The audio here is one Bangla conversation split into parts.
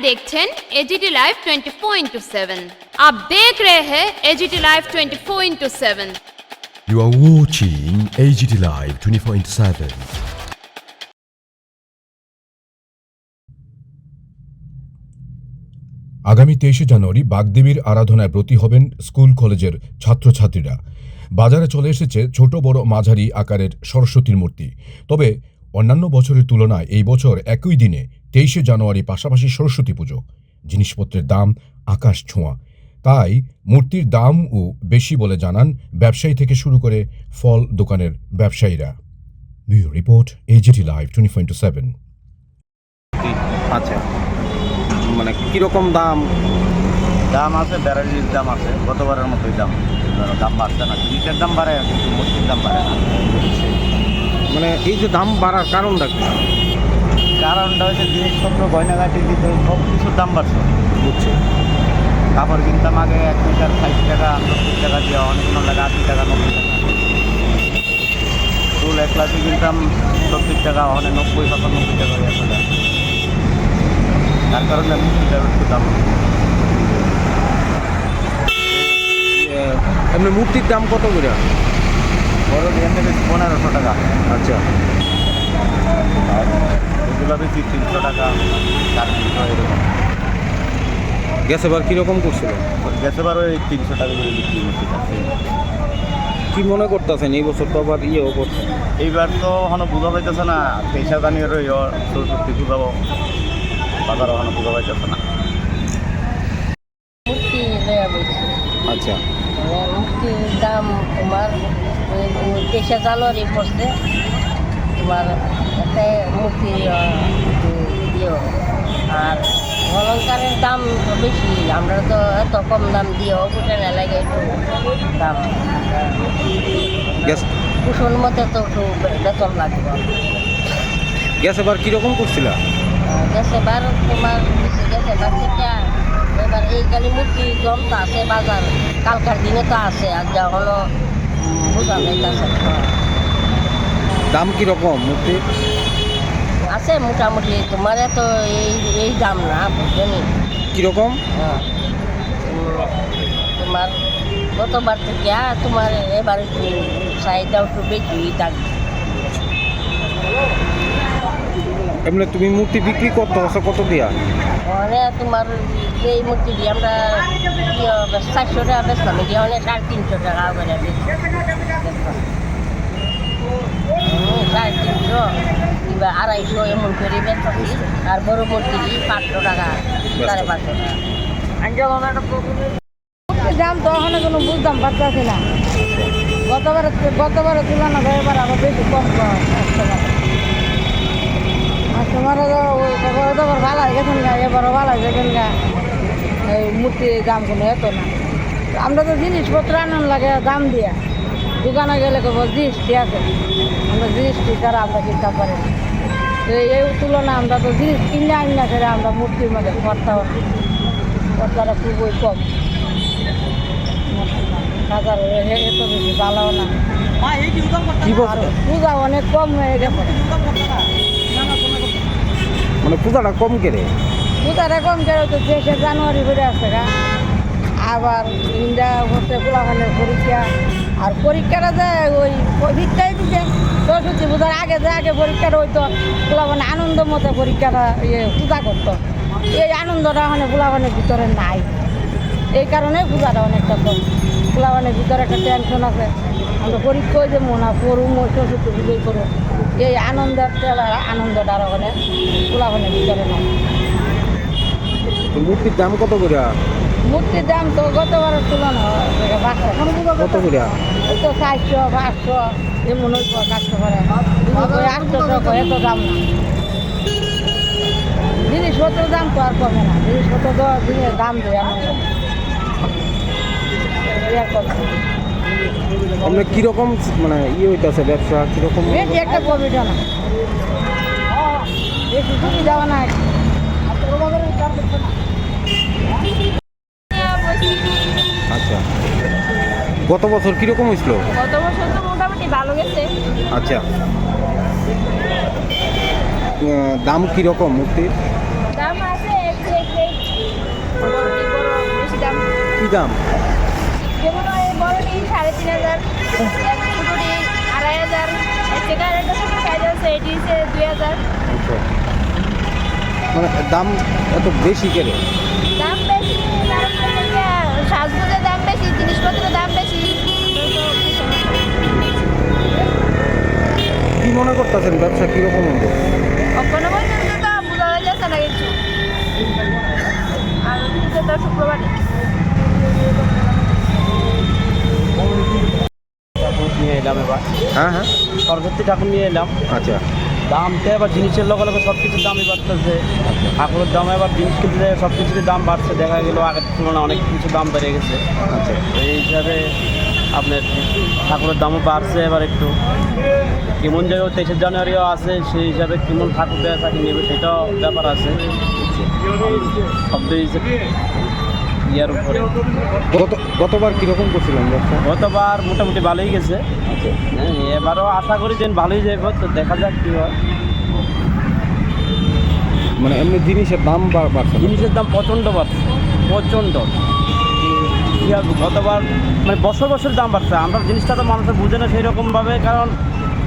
देखছেন एजीटी लाइव 24/7। आप देख रहे हैं AGT live 24/7। You are watching AGT Live 24/7. আগামী 23শে জানুয়ারি বাগদেবীর আরাধনায় ব্রতী হবেন স্কুল কলেজের ছাত্রছাত্রীরা। বাজারে চলে এসেছে ছোট বড় মাঝারি আকারের সরস্বতীর মূর্তি। তবে অন্যান্য বছরের তুলনায় এই বছর একই দিনে 23শে জানুয়ারি পাশাপাশি সরস্বতী পুজো। জিনিসপত্রের দাম আকাশ ছোঁয়া, তাই মূর্তির দামও বেশি বলে জানান ব্যবসায়ী থেকে শুরু করে ফল দোকানের ব্যবসায়ীরা। Bureau report, AGT live 24/7। আচ্ছা, মানে কীরকম দাম? দাম আছে, ভ্যারাইটির দাম আছে, গতবারের মতোই দাম। দাম বাড়ছে না, জিনিসের দাম বাড়ে কিন্তু মূর্তির দাম বাড়ে না। মানে এই যে দাম বাড়ার কারণটা কি? কারণটা হচ্ছে জিনিসপত্র গয়নাগাটি দিতে সব কিছুর দাম বাড়ছে। বুঝছি। কাপড় কিনতাম আগে 1 মিটার 60 টাকা 70 টাকা দিয়ে, অনেক লাগে 80 টাকা 90 টাকা। চুল 1 লাখে কিনতাম 70 টাকা, অনেক 90-95 টাকা হয়ে আসলে। তার কারণে মূর্তিটার একটু দাম। এমনি মূর্তির দাম কত করে? বড় নিয়ে থেকে 1500 টাকা। আচ্ছা, এগুলো বেশি 300 টাকা 400 এরকম। গ্যাস এবার কীরকম করছিল? গেছেবার ওই 300 টাকা করে বিক্রি করতে। কি মনে করতেছেন এই বছর তো আবার ইয়েও করছে? এইবার তো এখনো পূজা পাইতেছে না, 23 জানুয়ারি সরস্বতী পূজা বাজার এখনো পূজা পাইতেছে না। মূর্তি দেয়া বলছি। আচ্ছা, মূর্তির দাম তোমার 23শে জানুয়ারি পড়ছে। তোমার একটা মূর্তি দিও, আর অলঙ্কারের দাম বেশি। আমরা তো এত কম দাম দিও কুটানে লাগে, একটু দাম গ্যাস কুশন মতে তো একটু বেতন লাগবে। গ্যাস এবার কীরকম করছিল? গেছে বার তোমার গেছে বার থেকে এবার এই কালী মূর্তি কম তো আছে বাজার, কালকার দিনে তো আছে, আর যা হলো বোঝা যাইতেছে। দাম কীরকম মূর্তি? আছে মোটামুটি, তোমার এত এই দাম না, বুঝলি? কীরকম? তোমার গতবার থেকে তোমার এবার একটু চাহিদা একটু বেশি থাকবে। এমনি তুমি মূর্তি বিক্রি করতে হচ্ছে কত দিয়া? মানে তোমার এই মূর্তি দিয়ে আমরা 400 টাকা বেচলাম, দিয়ে অনেক 350 টাকা করে 350 কিংবা 250 এমন করে বেচছি। আর বড় মূর্তি 500 টাকা 550 টাকা। দাম তো ওখানে কোনো বুঝতাম পারতেছি না। গতবারের তুলনা করে এবার আরো বেশি কম কাস্টমার তো ভালো হয়ে গেছেন গা, এবারও ভালো হয়ে গেছেন গা। এই মূর্তির দাম কোনো এত না। আমরা তো জিনিসপত্র আনন্দ লাগে দাম দিয়া, দোকানে গেলে কেবল জিনিসটি আছে, আমরা জিনিসটি দ্বারা আমরা কিনতে পারি না। তো এই তুলনা আমরা তো জিনিস কিনে আনি না, সেটা আমরা মূর্তির মধ্যে খরচাটা খুবই কম। বাজার এত বেশি ভালো না, কি বলছো? পূজা অনেক কম হয়ে গেছে। মানে পূজাটা কম কেড়ে? পূজাটা কম করে তো 23শে জানুয়ারি ঘুরে আসছে গা। আবার ইন্ডিয়া হচ্ছে পোলাখানের পরীক্ষা, আর পরীক্ষাটা যে ওই পরীক্ষাই দিচ্ছে সরস্বতী পূজার আগে পরীক্ষাটা হইতো, পোলাখানে আনন্দ মতো পরীক্ষাটা পূজা করতো। এই আনন্দটা ওখানে পোলাখানের ভিতরে নাই, এই কারণে পূজাটা অনেকটা কম। পোলাখানের ভিতরে একটা টেনশন আছে, আমরা পরীক্ষা যে মনে করুম সরস্বতী পুজোই করুম, এই আনন্দটা আর ওখানে পোলাখানের ভিতরে নাই। মূর্তির দাম কত করে? মূর্তির দাম তো গতবারের তুলনা কত করে? ওই তো 400 500 এমন ওই কাজটা করে 800 এত দাম না। জিনিসপত্রের দাম তো আর কমে না, জিনিসপত্র তো জিনিসের দাম দেয় আমরা কীরকম মানে হইতেছে ব্যবসা কীরকম? বেশি একটা কমিটা না, বেশি সুবিধাও না। আচ্ছা, গত বছর কীরকম হয়েছিল? গত বছর তো মোটামুটি ভালো গেছে। আচ্ছা, দাম কীরকম মূর্তির? দাম আছে বড়টি বড় বেশি দাম। কি দাম? যেমন এই বড়টি 3,500, এক ছোটটি 2,500, এর থেকে আরেকটা ছোট সাইজ আছে এটি হচ্ছে 2,000। আচ্ছা, মানে দাম এত বেশি কেন? দাম বেশি কারণ হচ্ছে সাজগোজের দাম বেশি, জিনিসপত্রের দাম বেশি। কি মনে করতেছেন ব্যবসা কিরকম হবে? কোনো পর্যন্ত তো বোঝা যাচ্ছে না কিছু। আর হচ্ছে তো শুক্রবারে ঠাকুর নিয়ে এলাম এবার, হ্যাঁ হ্যাঁ, সরস্বতী ঠাকুর নিয়ে এলাম। আচ্ছা দামটা এবার জিনিসের লগে লগে সব কিছুর দামই বাড়তেছে। ঠাকুরের দাম এবার জিনিস কিনতে সব কিছুর দাম বাড়ছে, দেখা গেলো আগের তুলনায় অনেক কিছু দাম বেড়ে গেছে। আচ্ছা, এই হিসাবে আপনার ঠাকুরের দামও বাড়ছে এবার একটু। কেমন জায়গায় 23শে জানুয়ারিও আছে, সেই হিসাবে কেমন ঠাকুর দেওয়া থাকে নেবে সেটাও ব্যাপার আছে। শব্দ হিসেবে ইয়ার উপরে গতবার কিরকম করছিলেন ব্যবসা? গতবার মোটামুটি ভালোই গেছে। হ্যাঁ, এবারও আশা করি যে ভালোই যাবে, তো দেখা যাক কী হয়। মানে এমনি জিনিসের দাম বাড়ছে না? জিনিসের দাম প্রচণ্ড বাড়ছে, প্রচণ্ড। কী হবে, গতবার মানে বছর বছর দাম বাড়ছে। আমরা জিনিসটা তো মানুষের বুঝে না সেই রকমভাবে, কারণ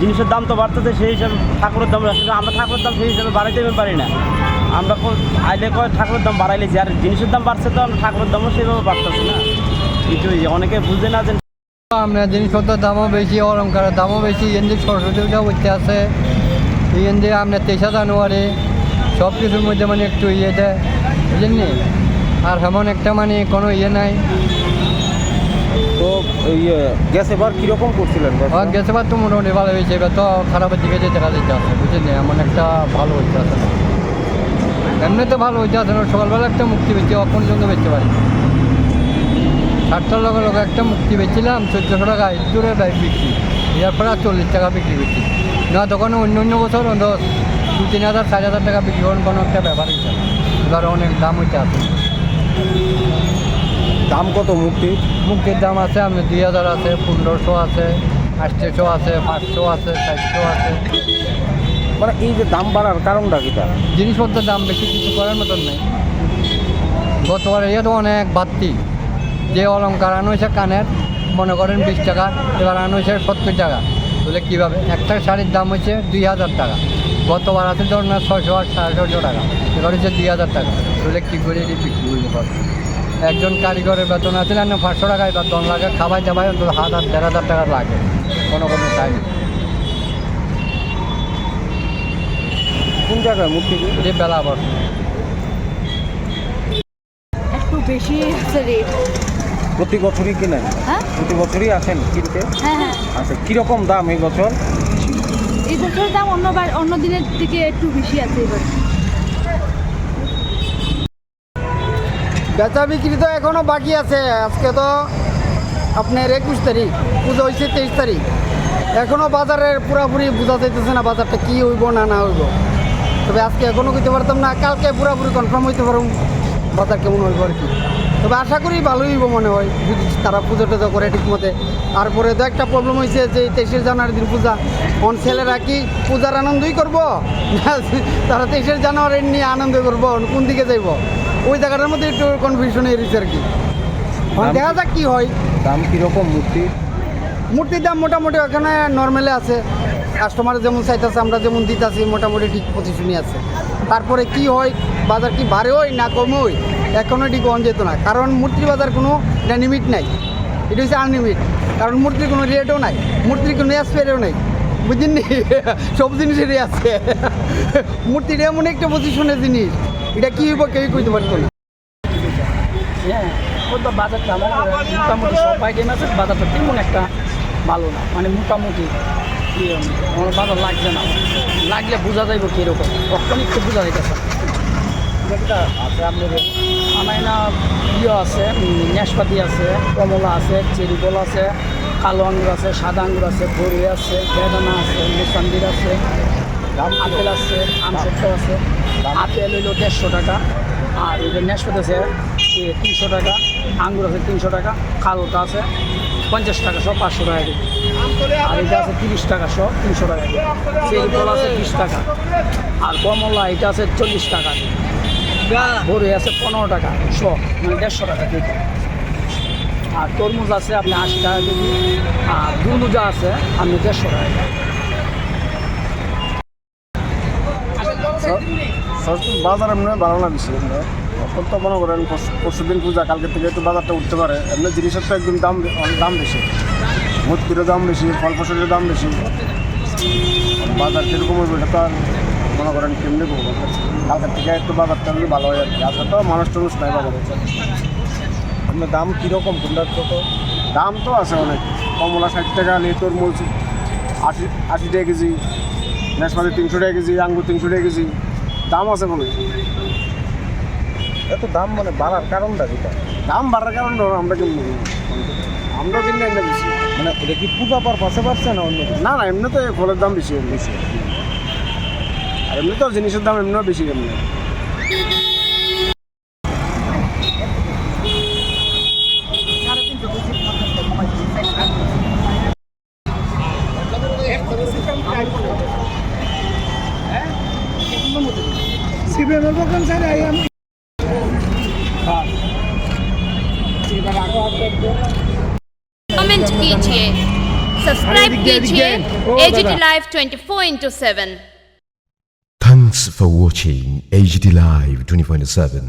জিনিসের দাম তো বাড়তেছে, সেই হিসাবে ঠাকুরের দাম রাখছে। আমরা ঠাকুরের দাম সেই হিসাবে বাড়াইতে পারি না। আমরা আইলে কয় ঠাকুরের দাম বাড়াইলে যে, আর জিনিসের দাম বাড়ছে তো আমরা ঠাকুরের দামও সেইভাবে বাড়তেছে না। কিছুই অনেকে বুঝে না যে আমরা জিনিসপত্রের দামও বেশি, অলঙ্কারের দামও বেশি। এনদি সরস্বতী পূজা করতে আছে, এনদি আপনার 23শে জানুয়ারি, সব কিছুর মধ্যে মানে একটু ইয়ে দেয়, বুঝলেন নি? আর এমন একটা মানে কোনো ইয়ে নাই। তো ইয়ে গ্যাস এবার কিরকম করছিলেন ব্যবসা? আর গেছে বার তো মোটামুটি ভালো হয়েছে, এবার তো খারাপের দিকে যে দেখা যেতে আছে, বুঝলেন নি? এমন একটা ভালো হইতে আছে না, এমনিতে ভালো হইতে আছে না। সকালবেলা একটা মুক্তি বেচি, অখন পর্যন্ত বেচতে পারি। 7টার লগে লগে একটা মুক্তি বেচছিলাম 1400 টাকা, দূরে বিক্রি। এরপরে আর 40 টাকা বিক্রি করছি না। তখন অন্য বছর 2-3 হাজার 4,000 টাকা বিক্রি করেন, কোনো একটা ব্যাপার হচ্ছে না। এবার অনেক দাম হইতে আছে। দাম কত মুক্তি? মুক্তির দাম আছে আপনি 2,000 আছে, 1500 আছে, 800 আছে, 500 আছে, 400 আছে। মানে এই যে দাম বাড়ার কারণটা কিটা? জিনিসপত্রের দাম বেশি, কিছু করার মতন নেই। গতবার ইয়ে তো অনেক বাড়তি। যে অলঙ্কার আনো হয়েছে কানের, মনে করেন 20 টাকা, এবার আনো হয়েছে 70 টাকা। তাহলে কীভাবে? একটা শাড়ির দাম হচ্ছে 2,000 টাকা। গতবার আছে ধরুন না 600 আর 650 টাকা, এবার হচ্ছে 2,000 টাকা। তাহলে কী করে এটি বিক্রি করতে পারবে? একজন কারিগরের বেতন আছে না 500 টাকা, এবার 10 লাখে খাবাই দাবাই অন্তত 1,000-1,500 টাকা লাগে কোনো টাইম। কোন জায়গায় মুক্তি? এটি বেলা আবার একটু বেশি আছে রেট। প্রতি বছরই কিনেন? হ্যাঁ প্রতি বছরই আসেন কিনতে? হ্যাঁ হ্যাঁ, আচ্ছা, কিরকম দাম এই বছর? এই বছরের দাম অন্য দিনের থেকে একটু বেশি আছে এবার। বেচা বিক্রি তো এখনও বাকি আছে। আজকে তো আপনার 21 তারিখ, পুজো হয়েছে 23 তারিখ। এখনও বাজারের পুরাপুরি বোঝা যাইতেছে না বাজারটা কী হইব না হইব। তবে আজকে এখনও করতে পারতাম না, কালকে পুরাপুরি কনফার্ম হইতে পারুম বাজার কেমন হইব আর কি। তবে আশা করি ভালোই হইব মনে হয়, যদি তারা পুজো টুজো করে ঠিক মতে। তারপরে তো একটা প্রবলেম হয়েছে যে 23শে জানুয়ারির দিন পূজা, অন ছেলেরা কি পূজার আনন্দই করবো না তারা 23শে জানুয়ারি নিয়ে আনন্দ করবো, কোন দিকে যাইব? ওই জায়গাটার মধ্যে একটু কনফিউশন হয়ে গেছে আর কি। দেখা যাক কী হয়। দাম কিরকম মূর্তি? মূর্তির দাম মোটামুটি ওখানে নর্মালে আছে, কাস্টমার যেমন চাইতেছে আমরা যেমন দিতেছি মোটামুটি ঠিক পজিশনই আছে। তারপরে কি হয়, বাজার কি বাড়ে হয় না কমে হয় এখনও ঠিক কম যেত না, কারণ মূর্তির বাজার কোনো লিমিট নাই, এটা হচ্ছে আনলিমিট। কারণ মূর্তির কোনো রেটও নাই, মূর্তির কোনো এক্সপায়ারও নাই, বুঝলেন নি? সব জিনিসেরই আছে। মূর্তিটা এমন একটা পজিশনের জিনিস, এটা কী হইব কেউই কইতে পারতো না। হ্যাঁ, ওর তো বাজারটা আমার মোটামুটি সব আইটেম আছে, বাজারটা তেমন একটা ভালো না, মানে মোটামুটি আমার বাজার লাগছে না, লাগলে বোঝা যাইব কীরকম, তখন একটু বোঝা যাইতেছে। আছে আপনাদের আমার না ইয়ে আছে, নাশপাতি আছে, কমলা আছে, চেরি ফল আছে, কালো আঙ্গুর আছে, সাদা আঙ্গুর আছে, বড়ি আছে, বেদানা আছে, মোসাম্বির আছে, আপেল আছে, আমসত্ব আছে। আপেল হইল 150 টাকা, আর ওই যে নাশপাতি আছে 300 টাকা, আঙ্গুর আছে 300 টাকা, কালোটা আছে 50 টাকা সব 500 টাকা দিই। আর এটা আছে 30 টাকা সব 300 টাকা দিই। চেরি ফল আছে 20 টাকা, আর কমলা এটা আছে 40 টাকা। বড়ই আছে 15 টাকা শ, মানে 150 টাকা কেজি। আর তরমুজ আছে আপনি 80 টাকা কেজি। আর দুর্মুজা আছে আপনি 150 টাকা। বাজার এমনি ভালো না বেশি এখন তো মনে করেন পরশু দিন পূজা, কালকে থেকে একটু বাজারটা উঠতে পারে। এমনি জিনিসের তো একদম দাম বেশি, মূর্তিরও দাম বেশি, ফল ফসলের দাম বেশি। বাজার কীরকম হইব এটা তো আর মনে করেন কেমনি করবো। কালকের থেকে একটু বাজারটা এমনি ভালো হয় আর কি। আজকে তো মানুষ টানুষ নাই বাজারে। আপনার দাম কীরকম কোনটার কত? দাম তো আছে অনেক। কমলা 60 টাকা, তরমুজ 80 টাকা কেজি, নাশপাতি 300 টাকা কেজি, আঙ্গুর 300 টাকা কেজি। দাম আছে বলে এত দাম মানে বাড়ার কারণটা যেটা দাম বাড়ার কারণ আমরা কেমনি আমরা কিনে এনে বেশি, মানে এটা কি পূজা পারপাসে পারছে না অন্য? না না, এমনি তো ফলের দাম বেশি বেশি, আর এমনি তো জিনিসের দাম এমনিও বেশি এমনি। कमेंट कीजिए, सब्सक्राइब कीजिए AGT Live 24/7। Thanks for watching AGT Live 24/7.